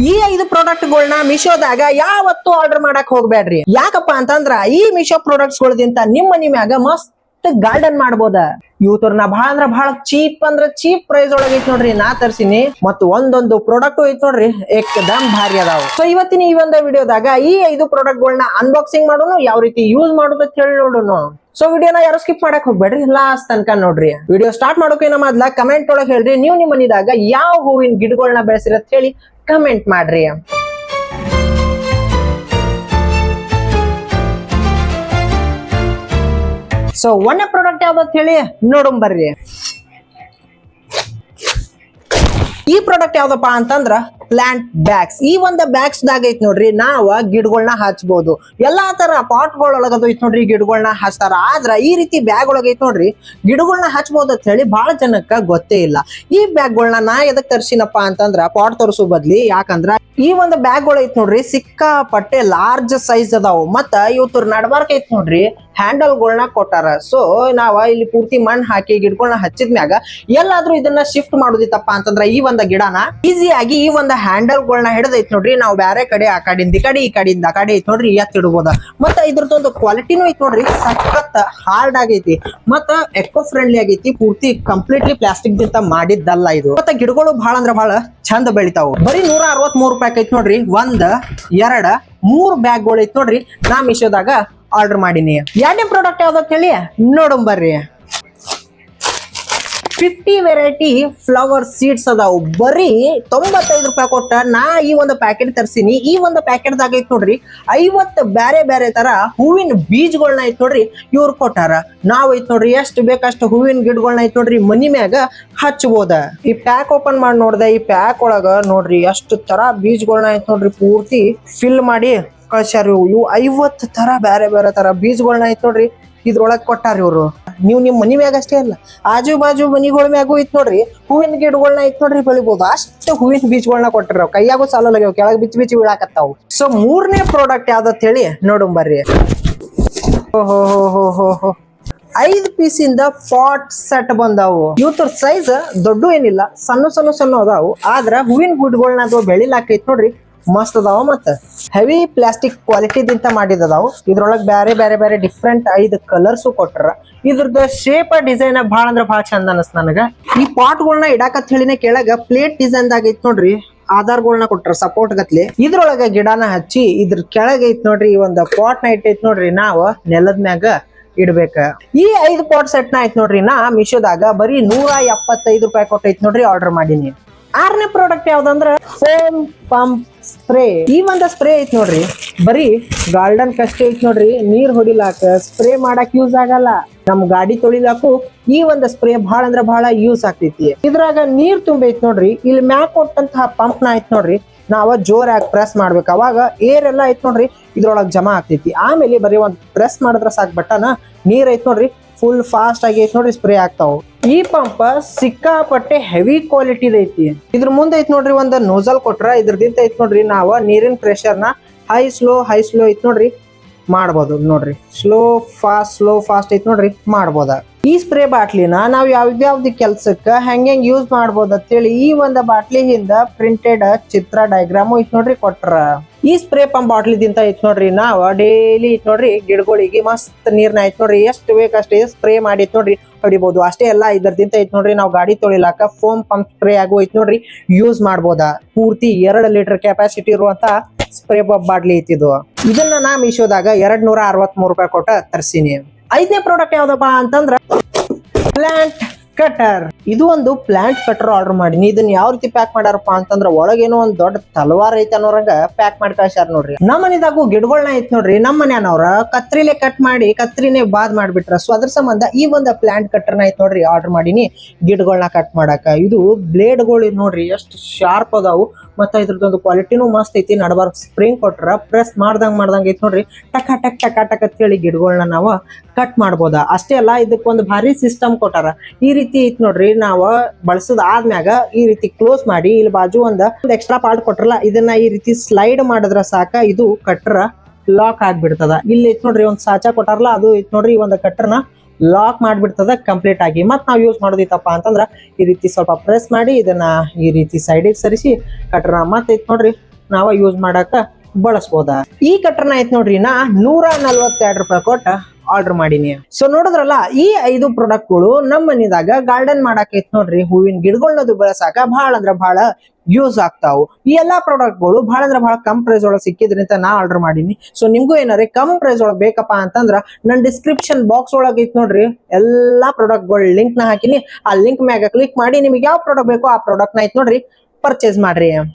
ಈ 5 ಪ್ರಾಡಕ್ಟ್ಗಳನ್ನ ಮಿಶೋದಾಗ ಯಾವತ್ತು ಆರ್ಡರ್ ಮಾಡಕ್ ಹೋಗ್ಬೇಡ್ರಿ. ಯಾಕಪ್ಪ ಅಂತಂದ್ರ ಈ ಮಿಶೋ ಪ್ರಾಡಕ್ಟ್ಸ್ ಗಳದಿಂದ ನಿಮ್ಮ ಮನಿ ಮ್ಯಾಗ ಮಸ್ತ್ ಗಾರ್ಡನ್ ಮಾಡ್ಬೋದ. ಇವತ್ತರ್ನ ಬಹಳ ಅಂದ್ರ ಬಹಳ ಚೀಪ್ ಅಂದ್ರ ಚೀಪ್ ಪ್ರೈಸ್ ಒಳಗ ಐತಿ ನೋಡ್ರಿ ನಾ ತರ್ಸಿನಿ. ಮತ್ತ ಒಂದೊಂದು ಪ್ರಾಡಕ್ಟ್ ಐತಿ ನೋಡ್ರಿ ಏಕದಮ್ ಭಾರಿ ಅದಾವ. ಸೊ ಇವತ್ತಿನ ಈ ಒಂದು ವಿಡಿಯೋದಾಗ ಈ 5 ಪ್ರಾಡಕ್ಟ್ ಗಳನ್ನ ಅನ್ಬಾಕ್ಸಿಂಗ್ ಮಾಡೋನು, ಯಾವ ರೀತಿ ಯೂಸ್ ಮಾಡೋದು ಅಂತ ಹೇಳಿ ನೋಡೋಣ. ಸೊ ವಿಡಿಯೋನ ಯಾರು ಸ್ಕಿಪ್ ಮಾಡಕ್ ಹೋಗ್ಬೇಡ್ರಿ, ಲಾಸ್ಟ್ ತನಕ ನೋಡ್ರಿ. ವಿಡಿಯೋ ಸ್ಟಾರ್ಟ್ ಮಾಡೋಕೆ ಮೊದ್ಲ ಕಮೆಂಟ್ ಒಳಗೆ ಹೇಳ್ರಿ, ನೀವು ನಿಮ್ಮ ಮನಿದಾಗ ಯಾವ ಹೂವಿನ ಗಿಡಗಳನ್ನ ಬೆಳೆಸಿರತ್ ಹೇಳಿ ಕಮೆಂಟ್ ಮಾಡ್ರಿ. ಸೊ ಒಂದೇ ಪ್ರಾಡಕ್ಟ್ ಯಾವ್ದು ಹೇಳಿ ನೋಡೋಣ ಬರ್ರಿ. ಈ ಪ್ರಾಡಕ್ಟ್ ಯಾವ್ದಪ್ಪ ಅಂತಂದ್ರ ಪ್ಲಾಂಟ್ ಬ್ಯಾಗ್ಸ್. ಈ ಒಂದು ಬ್ಯಾಗ್ಸ್ ದಾಗ ಐತ್ ನೋಡ್ರಿ ನಾವ್ ಗಿಡಗಳನ್ನ ಹಚ್ಬಹುದು. ಎಲ್ಲಾ ತರ ಪಾಟ್ ಗಳೊಳಗದು ಐತ್ ನೋಡ್ರಿ ಗಿಡಗಳನ್ನ ಹಚ್ತಾರ. ಆದ್ರ ಈ ರೀತಿ ಬ್ಯಾಗ್ ಒಳಗ ಐತ್ ನೋಡ್ರಿ ಗಿಡಗಳನ್ನ ಹಚ್ಬಹುದು ಅಂತ ಹೇಳಿ ಬಹಳ ಜನಕ್ಕ ಗೊತ್ತೇ ಇಲ್ಲ. ಈ ಬ್ಯಾಗ್ ಗಳನ್ನ ನಾ ಎದಕ್ ತರ್ಸಿನಪ್ಪ ಅಂತಂದ್ರ ಪಾಟ್ ತೋರಿಸೋ ಬದ್ಲಿ, ಯಾಕಂದ್ರ ಈ ಒಂದು ಬ್ಯಾಗ್ ಗಳು ಐತ್ ನೋಡ್ರಿ ಸಿಕ್ಕಾಪಟ್ಟೆ ಲಾರ್ಜ್ ಸೈಜ್ ಅದಾವು. ಮತ್ತ ಇವತ್ತು ನಡ್ಬಾರ್ಕ್ ಐತ್ ನೋಡ್ರಿ ಹ್ಯಾಂಡಲ್ ಗಳನ್ನ ಕೊಟ್ಟಾರ. ಸೊ ನಾವ ಇಲ್ಲಿ ಪೂರ್ತಿ ಮಣ್ಣು ಹಾಕಿ ಗಿಡಗಳನ್ನ ಹಚ್ಚಿದ್ಮ್ಯಾಗ ಎಲ್ಲಾದ್ರೂ ಇದನ್ನ ಶಿಫ್ಟ್ ಮಾಡೋದಿತ್ತಪ್ಪ ಅಂತಂದ್ರ ಈ ಒಂದು ಗಿಡನ ಈಸಿಯಾಗಿ ಈ ಒಂದು ಹ್ಯಾಂಡಲ್ ಗಳನ್ನ ಹಿಡಿದೈತ್ ನೋಡ್ರಿ ನಾವು ಬ್ಯಾರೆ ಕಡೆ ಆ ಕಡೆಯಿಂದ ಈ ಕಡೆ ಈ ಕಡೆಯಿಂದ ಆ ಕಡೆ ಐತ್ ನೋಡ್ರಿ ಎತ್ತಿಡ್ಬೋದ. ಮತ್ತ ಇದ್ರದೊಂದು ಕ್ವಾಲಿಟಿನೂ ಐತ್ ನೋಡ್ರಿ ಸಖತ್ ಹಾರ್ಡ್ ಆಗೈತಿ ಮತ್ತ ಎಕೋ ಫ್ರೆಂಡ್ಲಿ ಆಗೈತಿ. ಪೂರ್ತಿ ಕಂಪ್ಲೀಟ್ಲಿ ಪ್ಲಾಸ್ಟಿಕ್ ದಿಂದ ಮಾಡಿದ್ದಲ್ಲ ಇದು. ಮತ್ತ ಗಿಡಗಳು ಬಹಳ ಅಂದ್ರ ಬಹಳ ಚಂದ ಬೆಳಿತಾವು. ಬರೀ 163 ರೂಪಾಯಿ ಐತ್ ನೋಡ್ರಿ. 1 2 3 ಬ್ಯಾಗ್ ಗಳು ಐತ್ ನೋಡ್ರಿ ನಾ ಮಿಶೋದಾಗ ಆರ್ಡರ್ ಮಾಡೀನಿ. ಎರಡನೇ ಪ್ರಾಡಕ್ಟ್ ಯಾವ್ದು ಹೇಳಿ ನೋಡೋಣ ಬರ್ರಿ. 50 ವೆರೈಟಿ ಫ್ಲವರ್ ಸೀಡ್ಸ್ ಅದಾವು. ಬರೀ 95 ರೂಪಾಯಿ ಕೊಟ್ಟ ನಾ ಈ ಒಂದು ಪ್ಯಾಕೆಟ್ ತರ್ಸಿನಿ. ಈ ಒಂದು ಪ್ಯಾಕೆಟ್ ದಾಗ ಐತ್ ನೋಡ್ರಿ 50 ಬ್ಯಾರೆ ಬ್ಯಾರೆ ತರ ಹೂವಿನ ಬೀಜಗಳನ್ನ ಐತ್ ನೋಡ್ರಿ ಇವ್ರು ಕೊಟ್ಟಾರ. ನಾವ್ ಐತ್ ನೋಡ್ರಿ ಎಷ್ಟು ಬೇಕಷ್ಟು ಹೂವಿನ ಗಿಡಗಳನ್ನ ಐತ್ ನೋಡ್ರಿ ಮನಿ ಮ್ಯಾಗ ಹಚ್ಬೋದ. ಈ ಪ್ಯಾಕ್ ಓಪನ್ ಮಾಡಿ ನೋಡ್ದೆ, ಈ ಪ್ಯಾಕ್ ಒಳಗ ನೋಡ್ರಿ ಎಷ್ಟು ತರ ಬೀಜಗಳನ್ನ ಐತ್ ನೋಡ್ರಿ ಪೂರ್ತಿ ಫಿಲ್ ಮಾಡಿ ಕಳ್ಸ್ಯಾರ. ಇವು 50 ತರ ಬ್ಯಾರೆ ಬೇರೆ ತರ ಬೀಜಗಳನ್ನ ಐತ್ ನೋಡ್ರಿ ಇದ್ರೊಳಗ್ ಕೊಟ್ಟಾರ ಇವ್ರು. ನೀವು ನಿಮ್ ಮನಿ ಮ್ಯಾಗ ಅಷ್ಟೇ ಅಲ್ಲ ಆಜು ಬಾಜು ಮನಿಗಳ ಮ್ಯಾಗು ಐತ್ ನೋಡ್ರಿ ಹೂವಿನ ಗಿಡಗಳನ್ನ ಐತ್ ನೋಡ್ರಿ ಬೆಳಿಬಹುದು. ಅಷ್ಟು ಹೂವಿನ ಬೀಜಗಳನ್ನ ಕೊಟ್ಟಿರ. ಕೈಯಾಗೂ ಸಾಲಲ್ಲಾಗ್ಯಾವ, ಕೆಳಗ್ ಬಿಚ್ಚಿ ಬಿಚ್ಚಿ ಬೀಳಾಕತ್ತಾವು. ಸೊ ಮೂರನೇ ಪ್ರಾಡಕ್ಟ್ ಯಾವ್ದತ್ ಹೇಳಿ ನೋಡೋಣ ಬರ್ರಿ. ಓಹೋ ಹೋ ಹೋ ಹೋ 5 ಪೀಸ್ ಇಂದ ಪಾಟ್ ಸೆಟ್ ಬಂದಾವು. ಇವತ್ತರ ಸೈಜ್ ದೊಡ್ಡ ಏನಿಲ್ಲ, ಸಣ್ಣ ಸಣ್ಣ ಸಣ್ಣ ಅದಾವು. ಆದ್ರ ಹೂವಿನ ಗಿಡಗಳನ್ನ ಅದು ಬೆಳಿಲಾಕೈತ್ ನೋಡ್ರಿ ಮಸ್ತ್ ಅದಾವ. ಮತ್ತ ಹೆವಿ ಪ್ಲಾಸ್ಟಿಕ್ ಕ್ವಾಲಿಟಿದಿಂತ ಮಾಡಿದದಾವು. ಇದ್ರೊಳಗ್ ಬ್ಯಾರೆ ಬ್ಯಾರೆ ಬ್ಯಾರೆ ಡಿಫ್ರೆಂಟ್ 5 ಕಲರ್ಸ್ ಕೊಟ್ರ. ಇದ್ರದ್ದು ಶೇಪ್ ಡಿಸೈನ್ ಬಹಳ ಅಂದ್ರ ಬಹಳ ಚಂದ ಅನಸ್ತ ನನಗ. ಈ ಪಾಟ್ ಗಳನ್ನ ಇಡಾಕತ್ ಹೇಳಿನ ಕೆಳಗ ಪ್ಲೇಟ್ ಡಿಸೈನ್ ದಾಗ ಐತ್ ನೋಡ್ರಿ ಆಧಾರ್ಗಳನ್ನ ಕೊಟ್ರ ಸಪೋರ್ಟ್ ಗತ್ಲಿ. ಇದ್ರೊಳಗ ಗಿಡನ ಹಚ್ಚಿ ಇದ್ರ ಕೆಳಗ ಐತ್ ನೋಡ್ರಿ ಈ ಒಂದು ಪಾಟ್ ನ ಐತ್ ನೋಡ್ರಿ ನಾವ್ ನೆಲದ ಮ್ಯಾಗ ಇಡ್ಬೇಕ. ಈ 5 ಪಾಟ್ ಸೆಟ್ ನ ಐತ್ ನೋಡ್ರಿ ನಾ ಮಿಶೋದಾಗ ಬರೀ 175 ರೂಪಾಯಿ ಕೊಟ್ಟೈತ್ ನೋಡ್ರಿ ಆರ್ಡರ್ ಮಾಡೀನಿ. ಆರನೇ ಪ್ರಾಡಕ್ಟ್ ಯಾವ್ದಂದ್ರ ಫೋಮ್ ಪಂಪ್ ಸ್ಪ್ರೇ. ಈ ಒಂದು ಸ್ಪ್ರೇ ಐತ್ ನೋಡ್ರಿ ಬರೀ ಗಾರ್ಡನ್ ಕಷ್ಟೇ ಐತ್ ನೋಡ್ರಿ. ನೀರ್ ಹೊಡಿಲಾಕ ಸ್ಪ್ರೇ ಮಾಡಕ್ ಯೂಸ್ ಆಗಲ್ಲ. ನಮ್ ಗಾಡಿ ತೊಳಿಲಾಕು ಈ ಒಂದು ಸ್ಪ್ರೇ ಬಹಳ ಅಂದ್ರ ಬಹಳ ಯೂಸ್ ಆಗ್ತೈತಿ. ಇದ್ರಾಗ ನೀರ್ ತುಂಬೈತ್ ನೋಡ್ರಿ. ಇಲ್ಲಿ ಮ್ಯಾಕ್ ಕೊಟ್ಟಂತಹ ಪಂಪ್ ನ ಐತ್ ನೋಡ್ರಿ ನಾವ ಜೋರಾಗಿ ಪ್ರೆಸ್ ಮಾಡ್ಬೇಕು. ಅವಾಗ ಏರ್ ಎಲ್ಲ ಐತ್ ನೋಡ್ರಿ ಇದ್ರೊಳಗ್ ಜಮಾ ಆಗ್ತೈತಿ. ಆಮೇಲೆ ಬರೀ ಒಂದ್ ಪ್ರೆಸ್ ಮಾಡಿದ್ರ ಸಾಕ್ ಬಟನ್ ನೀರ್ ಐತ್ ನೋಡ್ರಿ ಫುಲ್ ಫಾಸ್ಟ್ ಆಗಿ ಐತ್ ನೋಡ್ರಿ ಸ್ಪ್ರೇ ಆಗ್ತಾವ. ಈ ಪಂಪ್ ಸಿಕ್ಕಾಪಟ್ಟೆ ಹೆವಿ ಕ್ವಾಲಿಟಿ ಐತಿ. ಇದ್ರ ಮುಂದೆ ಐತ್ ನೋಡ್ರಿ ಒಂದ್ ನೋಜಲ್ ಕೊಟ್ರ. ಇದ್ರದಿಂದ ಐತ್ ನೋಡ್ರಿ ನಾವ್ ನೀರಿನ ಪ್ರೆಷರ್ ನ ಹೈ ಸ್ಲೋ ಐತ್ ನೋಡ್ರಿ ಮಾಡ್ಬೋದು. ನೋಡ್ರಿ ಸ್ಲೋ ಫಾಸ್ಟ್ ಐತ್ ನೋಡ್ರಿ ಮಾಡ್ಬೋದ. ಈ ಸ್ಪ್ರೇ ಬಾಟ್ಲಿನ ನಾವ್ ಯಾವ್ಯಾವ್ದು ಕೆಲ್ಸಕ್ಕ ಹೆಂಗ್ ಯೂಸ್ ಮಾಡ್ಬೋದ ಅಂತೇಳಿ ಈ ಒಂದು ಬಾಟ್ಲಿ ಹಿಂದ ಪ್ರಿಂಟೆಡ್ ಚಿತ್ರ ಡಯಾಗ್ರಾಮ್ ಐತ್ ನೋಡ್ರಿ ಕೊಟ್ರ. ಈ ಸ್ಪ್ರೇ ಪಂಪ್ ಬಾಟ್ಲಿದಿಂದ ಐತ್ ನೋಡ್ರಿ ನಾವ್ ಡೈಲಿ ಐತ್ ನೋಡ್ರಿ ಗಿಡಗಳಿಗೆ ಮಸ್ತ್ ನೀರ್ನ ಐತ್ ನೋಡ್ರಿ ಎಷ್ಟು ಬೇಕಷ್ಟೇ ಸ್ಪ್ರೇ ಮಾಡಿ ನೋಡ್ರಿ ಹೊಡಿಬಹುದು. ಅಷ್ಟೇ ಅಲ್ಲ ಇದರದಿಂದ ಐತ್ ನೋಡ್ರಿ ನಾವ್ ಗಾಡಿ ತೊಳಿಲಾಕ ಫೋಮ್ ಪಂಪ್ ಸ್ಪ್ರೇ ಆಗು ಐತ್ ನೋಡ್ರಿ ಯೂಸ್ ಮಾಡ್ಬೋದ. ಪೂರ್ತಿ 2 ಲೀಟರ್ ಕೆಪಾಸಿಟಿ ಇರುವಂತ ಸ್ಪ್ರೇ ಪಂಪ್ ಬಾಟ್ಲಿ ಐತಿದು. ಇದನ್ನ ನಾ ಮಿಶೋದಾಗ 263 ರೂಪಾಯಿ ಕೊಟ್ಟ ತರ್ಸಿನಿ. 5ನೇ ಪ್ರಾಡಕ್ಟ್ ಯಾವ್ದಪ್ಪ ಅಂತಂದ್ರ ಪ್ಲಾಂಟ್ ಕಟರ್. ಇದು ಒಂದು ಪ್ಲಾಂಟ್ ಕಟರ್ ಆರ್ಡರ್ ಮಾಡೀನಿ. ಇದನ್ನ ಯಾವ ರೀತಿ ಪ್ಯಾಕ್ ಮಾಡ್ಯಾರಪ್ಪ ಅಂತಂದ್ರ ಒಳಗೇನೋ ಒಂದ್ ದೊಡ್ಡ ತಲವಾರ್ ಐತಿ ಅನ್ನೋರಂಗ ಪ್ಯಾಕ್ ಮಾಡಿ ಕಳ್ಸ್ಯಾರ ನೋಡ್ರಿ. ನಮ್ಮ ಮನಿದಾಗು ಗಿಡಗಳನ್ನ ಐತ್ ನೋಡ್ರಿ ನಮ್ಮ ಮನ್ಯಾನವ್ರ ಕತ್ರಿಲೆ ಕಟ್ ಮಾಡಿ ಕತ್ರಿನೇ ಬಾದ್ ಮಾಡ್ಬಿಟ್ರ. ಸೊ ಅದ್ರ ಸಂಬಂಧ ಈ ಒಂದು ಪ್ಲಾಂಟ್ ಕಟರ್ನ ಐತ್ ನೋಡ್ರಿ ಆರ್ಡರ್ ಮಾಡೀನಿ ಗಿಡಗಳನ್ನ ಕಟ್ ಮಾಡಾಕ. ಇದು ಬ್ಲೇಡ್ಗಳು ನೋಡ್ರಿ ಎಷ್ಟು ಶಾರ್ಪ್ ಅದಾವು. ಮತ್ತ ಇದ್ರದೊಂದು ಕ್ವಾಲಿಟಿನೂ ಮಸ್ತ್ ಐತಿ. ನಡಬಾರ್ಕ್ ಸ್ಪ್ರಿಂಗ್ ಕೊಟ್ರ ಪ್ರೆಸ್ ಮಾಡ್ದಂಗ್ ಐತ್ ನೋಡ್ರಿ ಟಕ ಟಕ್ ಟಕ ಟಕ್ ಅಂತ ಹೇಳಿ ಗಿಡಗಳನ್ನ ನಾವು ಕಟ್ ಮಾಡ್ಬೋದ. ಅಷ್ಟೇ ಅಲ್ಲ ಇದಕ್ ಒಂದು ಭಾರಿ ಸಿಸ್ಟಮ್ ಕೊಟ್ಟಾರ. ಈ ರೀತಿ ಐತ್ ನೋಡ್ರಿ ನಾವ್ ಬಳಸದ್ ಆದ್ಮ್ಯಾಗ ಈ ರೀತಿ ಕ್ಲೋಸ್ ಮಾಡಿ ಇಲ್ಲಿ ಬಾಜು ಒಂದ್ ಎಕ್ಸ್ಟ್ರಾ ಪಾರ್ಟ್ ಕೊಟ್ರಲ್ಲ ಇದನ್ನ ಈ ರೀತಿ ಸ್ಲೈಡ್ ಮಾಡಿದ್ರ ಸಾಕ ಇದು ಕಟ್ರ ಲಾಕ್ ಆಗ್ಬಿಡ್ತದ. ಇಲ್ಲಿ ಐತ್ ನೋಡ್ರಿ ಒಂದ್ ಸಾಚಾ ಕೊಟ್ಟಾರಲ್ಲ ಅದು ಐತ್ ನೋಡ್ರಿ ಈ ಒಂದು ಕಟ್ರನ ಲಾಕ್ ಮಾಡಿಬಿಡ್ತದ ಕಂಪ್ಲೀಟ್ ಆಗಿ. ಮತ್ತು ನಾವು ಯೂಸ್ ಮಾಡೋದಿತ್ತಪ್ಪ ಅಂತಂದ್ರೆ ಈ ರೀತಿ ಸ್ವಲ್ಪ ಪ್ರೆಸ್ ಮಾಡಿ ಇದನ್ನ ಈ ರೀತಿ ಸೈಡಿಗೆ ಸರಿಸಿ ಕಟ್ರ ಮತ್ತೆ ಐತ್ ನೋಡ್ರಿ ನಾವ ಯೂಸ್ ಮಾಡಾಕ ಬಳಸ್ಬೋದ. ಈ ಕಟ್ರನ ಐತ್ ನೋಡ್ರಿ ನಾ 142 ರೂಪಾಯಿ ಕೊಟ್ಟ ಆರ್ಡರ್ ಮಾಡೀನಿ. ಸೊ ನೋಡಿದ್ರಲ್ಲ, ಈ 5 ಪ್ರಾಡಕ್ಟ್ಗಳು ನಮ್ಮ ಮನಿದಾಗ ಗಾರ್ಡನ್ ಮಾಡಾಕ ಐತ್ ನೋಡ್ರಿ, ಹೂವಿನ ಗಿಡಗಳನ್ನದು ಬೆಳೆಸಾಕ ಬಹಳ ಅಂದ್ರ ಬಹಳ ಯೂಸ್ ಆಗ್ತಾವು. ಈ ಎಲ್ಲಾ ಪ್ರಾಡಕ್ಟ್ಗಳು ಬಹಳ ಅಂದ್ರ ಬಹಳ ಕಮ್ ಪ್ರೈಸ್ ಒಳಗೆ ಸಿಕ್ಕಿದ್ರಿಂದ ನಾ ಆರ್ಡರ್ ಮಾಡೀನಿ. ಸೊ ನಿಮ್ಗೂ ಏನಾರ ಕಮ್ ಪ್ರೈಸ್ ಒಳಗೆ ಬೇಕಪ್ಪ ಅಂತಂದ್ರ ನನ್ನ ಡಿಸ್ಕ್ರಿಪ್ಷನ್ ಬಾಕ್ಸ್ ಒಳಗೆ ಐತ್ ನೋಡ್ರಿ ಎಲ್ಲಾ ಪ್ರಾಡಕ್ಟ್ಗಳು ಲಿಂಕ್ ನ ಹಾಕಿನಿ. ಆ ಲಿಂಕ್ ಮ್ಯಾಗ ಕ್ಲಿಕ್ ಮಾಡಿ ನಿಮಗೆ ಯಾವ ಪ್ರಾಡಕ್ಟ್ ಬೇಕೋ ಆ ಪ್ರಾಡಕ್ಟ್ ನ ಐತ್ ನೋಡ್ರಿ ಪರ್ಚೇಸ್ ಮಾಡ್ರಿ.